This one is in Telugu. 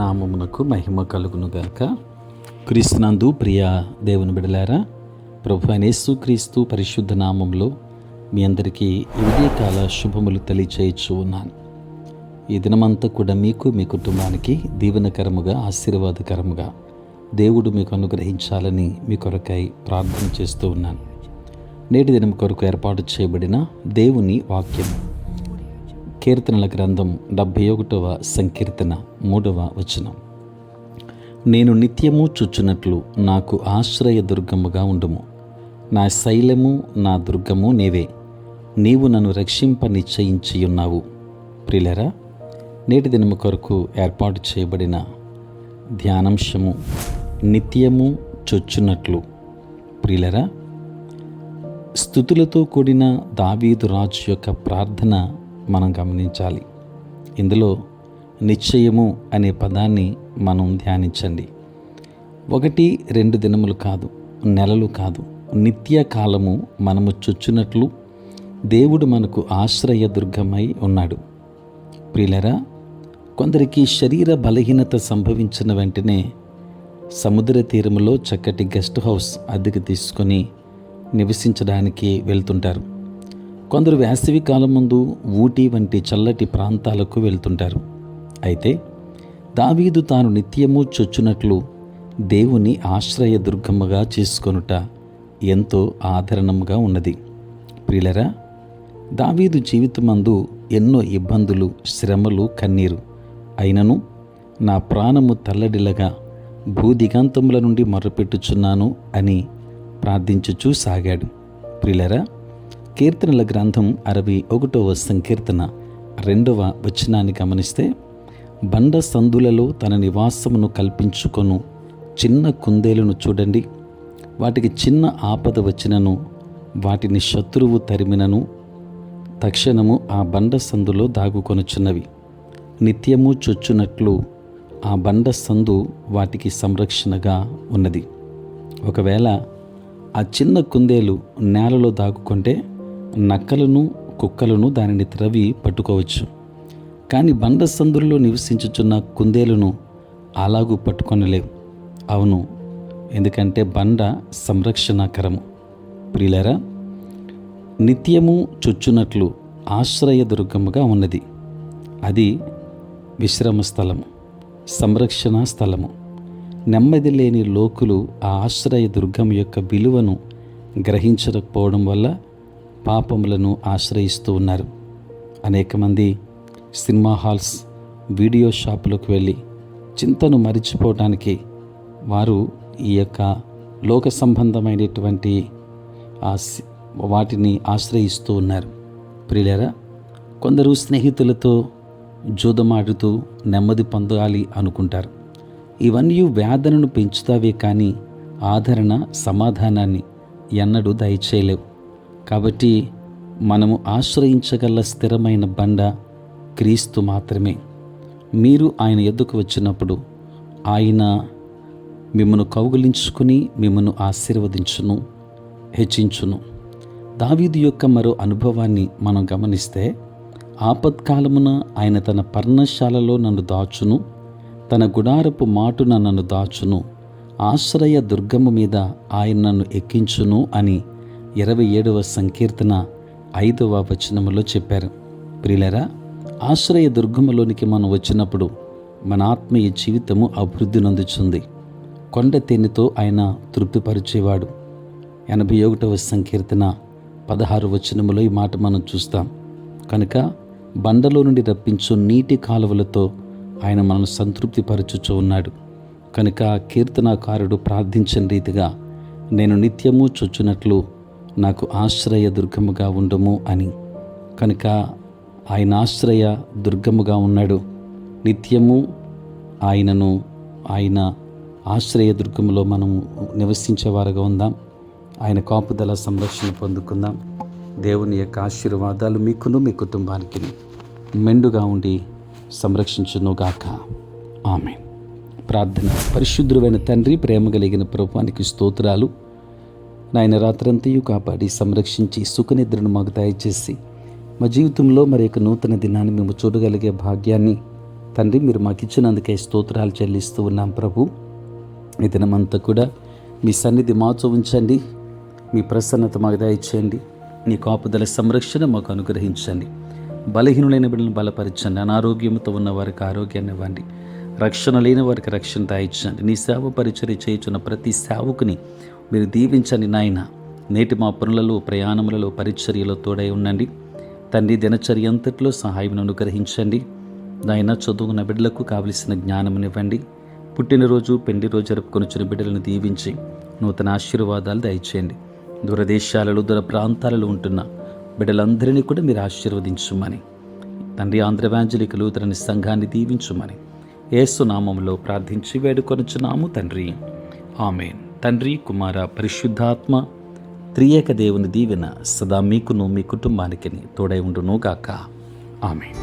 నామమునకు మహిమ కలుగునుగాక. క్రీస్తునందు ప్రియ దేవుని బిడలారా, ప్రభు అయిన యేసుక్రీస్తు పరిశుద్ధ నామంలో మీ అందరికీ ఈ ఉదయకాల శుభములు తెలియచేయచ్చు ఉన్నాను. ఈ దినమంతా కూడా మీకు, మీ కుటుంబానికి దీవెనకరముగా, ఆశీర్వాదకరముగా దేవుడు మీకు అనుగ్రహించాలని మీ కొరకై ప్రార్థన చేస్తూ ఉన్నాను. నేటి దినం కొరకు ఏర్పాటు చేయబడిన దేవుని వాక్యం కీర్తనల గ్రంథం 71వ సంకీర్తన 3వ వచనం. నేను నిత్యము చూచున్నట్లు నాకు ఆశ్రయ దుర్గముగా ఉండుము. నా శైలము, నా దుర్గము నీవే. నీవు నన్ను రక్షింప నిశ్చయించి ఉన్నావు. ప్రియులారా, నేటి దినము కొరకు ఏర్పాటు చేయబడిన ధ్యానాంశము నిత్యము చొచ్చున్నట్లు. ప్రియులారా, స్తుతులతో కూడిన దావీదు రాజు యొక్క ప్రార్థన మనం గమనించాలి. ఇందులో నిశ్చయము అనే పదాన్ని మనం ధ్యానించండి. 1-2 దినములు కాదు, నెలలు కాదు, నిత్య కాలము మనము చొచ్చునట్లు దేవుడు మనకు ఆశ్రయ దుర్గమై ఉన్నాడు. ప్రియులరా, కొందరికి శరీర బలహీనత సంభవించిన వెంటనే సముద్ర తీరములో చక్కటి గెస్ట్ హౌస్ అద్దెకు తీసుకొని నివసించడానికి వెళ్తుంటారు. కొందరు వేసవి కాలం ముందు ఊటీ వంటి చల్లటి ప్రాంతాలకు వెళ్తుంటారు. అయితే దావీదు తాను నిత్యము చొచ్చునట్లు దేవుని ఆశ్రయ దుర్గముగా చేసుకొనుట ఎంతో ఆదరణంగా ఉన్నది. ప్రియులరా, దావీదు జీవితమందు ఎన్నో ఇబ్బందులు, శ్రమలు, కన్నీరు అయినను నా ప్రాణము తల్లడిల్లగా భూదిగంతముల నుండి మొర్రపెట్టుచున్నాను అని ప్రార్థించుచూ సాగాడు. ప్రియులరా, కీర్తనల గ్రంథం 61వ సంకీర్తన 2వ వచనాన్ని గమనిస్తే, బండ సందులలో తన నివాసమును కల్పించుకొను చిన్న కుందేలును చూడండి. వాటికి చిన్న ఆపద వచ్చినను, వాటిని శత్రువు తరిమినను తక్షణము ఆ బండ సందులో దాగుకొనుచున్నవి. నిత్యము చొచ్చునట్లు ఆ బండ సందు వాటికి సంరక్షణగా ఉన్నది. ఒకవేళ ఆ చిన్న కుందేలు నేలలో దాగుకుంటే నక్కలను, కుక్కలను దానిని త్రవి పట్టుకోవచ్చు. కానీ బండ సందుల్లో నివసించుచున్న కుందేలును అలాగూ పట్టుకొనలేవు. అవును, ఎందుకంటే బండ సంరక్షణకరము. ప్రియులారా, నిత్యము చొచ్చునట్లు ఆశ్రయ దుర్గముగా ఉన్నది. అది విశ్రమ స్థలము, సంరక్షణ స్థలము. నెమ్మది లేని లోకులు ఆ ఆశ్రయ దుర్గం యొక్క విలువను గ్రహించకపోవడం వల్ల పాపములను ఆశ్రయిస్తూ ఉన్నారు. అనేక మంది సినిమా హాల్స్, వీడియో షాపులకు వెళ్ళి చింతను మరిచిపోవడానికి వారు ఈ యొక్క లోక సంబంధమైనటువంటి వాటిని ఆశ్రయిస్తూ ఉన్నారు. ప్రియులారా, కొందరు స్నేహితులతో జూదమాడుతూ నెమ్మది పొందాలి అనుకుంటారు. ఇవన్నీ వేదనను పెంచుతావే కానీ ఆదరణ, సమాధానాన్ని ఎన్నడూ దయచేయలేవు. కాబట్టి మనము ఆశ్రయించగల స్థిరమైన బండ క్రీస్తు మాత్రమే. మీరు ఆయన ఎద్దుకు వచ్చినప్పుడు ఆయన మిమ్మను కౌగిలించుకుని మిమ్మను ఆశీర్వదించును, హెచ్చించును. దావీదు యొక్క మరో అనుభవాన్ని మనం గమనిస్తే, ఆపత్కాలమున ఆయన తన పర్ణశాలలో నన్ను దాచును, తన గుడారపు మాటున నన్ను దాచును, ఆశ్రయ దుర్గము మీద ఆయన నన్ను ఎక్కించును అని 27వ సంకీర్తన 5వ వచనములో చెప్పారు. ప్రియులరా, ఆశ్రయ దుర్గములోనికి మనం వచ్చినప్పుడు మన ఆత్మీయ జీవితము అభివృద్ధి నొందుచుంది. కొండ తేనెతో ఆయన తృప్తిపరిచేవాడు. 81వ సంకీర్తన 16 వచనములో ఈ మాట మనం చూస్తాం. కనుక బండలో నుండి రప్పించు నీటి కాలువలతో ఆయన మనల్ని సంతృప్తిపరచుచూ ఉన్నాడు. కనుక కీర్తనాకారుడు ప్రార్థించిన రీతిగా నేను నిత్యము చొచ్చునట్లు నాకు ఆశ్రయ దుర్గముగా ఉండుము అని. కనుక ఆయన ఆశ్రయ దుర్గముగా ఉన్నాడు. నిత్యము ఆయన ఆశ్రయ దుర్గములో మనం నివసించేవారుగా ఉందాం. ఆయన కాపుదల, సంరక్షణ పొందుకుందాం. దేవుని యొక్క ఆశీర్వాదాలు మీకును, మీ కుటుంబానికి మెండుగా ఉండి సంరక్షించునుగాక. ఆమేన్. ప్రార్థన. పరిశుద్ధుడైన తండ్రి, ప్రేమ కలిగిన ప్రభువానికి స్తోత్రాలు. నాయన, రాత్రంతయు కాపాడి సంరక్షించి సుఖనిద్రను మాకు దయచేసి మా జీవితంలో మరి యొక్క నూతన దినాన్ని మేము చూడగలిగే భాగ్యాన్ని తండ్రి, మీరు మాకు ఇచ్చినందుకే స్తోత్రాలు చెల్లిస్తూ ఉన్నాం ప్రభు. ఈ దినమంతా కూడా మీ సన్నిధి మాతో ఉంచండి, మీ ప్రసన్నత మాకు దయచేయండి, మీ కాపుదల సంరక్షణ మాకు అనుగ్రహించండి. బలహీనులైన బిడ్డలను బలపరచండి, అనారోగ్యంతో ఉన్న వారికి ఆరోగ్యాన్ని ఇవ్వండి, రక్షణ లేని వారికి రక్షణ దయచండి. నీ సేవ పరిచర్య చేయుచున్న ప్రతి సేవకుని మీరు దీవించండి నాయన. నేటి మా పనులలో, ప్రయాణములలో, పరిచర్యలో తోడై ఉండండి తండ్రి. దినచర్య అంతట్లో సహాయం అనుగ్రహించండి నాయన. చదువుకున్న బిడ్డలకు కావలసిన జ్ఞానమునివ్వండి. పుట్టినరోజు, పెళ్లి రోజు జరుపుకొనిచ్చిన బిడ్డలను దీవించి నూతన ఆశీర్వాదాలు దయచేయండి. దూరదేశాలలో, దూర ప్రాంతాలలో ఉంటున్న బిడ్డలందరినీ కూడా మీరు ఆశీర్వదించుమని తండ్రి. ఆంధ్ర ఎవాంజలిక లూథరన్ సంఘాన్ని దీవించుమని యేసు నామములో ప్రార్థించి వేడుకొనుచున్నాము తండ్రి, ఆమేన్. తండ్రి, కుమార, పరిశుద్ధాత్మ త్రియేక దేవుని దీవెన సదా మీకును మీ కుటుంబానికి తోడై ఉండును గాక. ఆమేన్.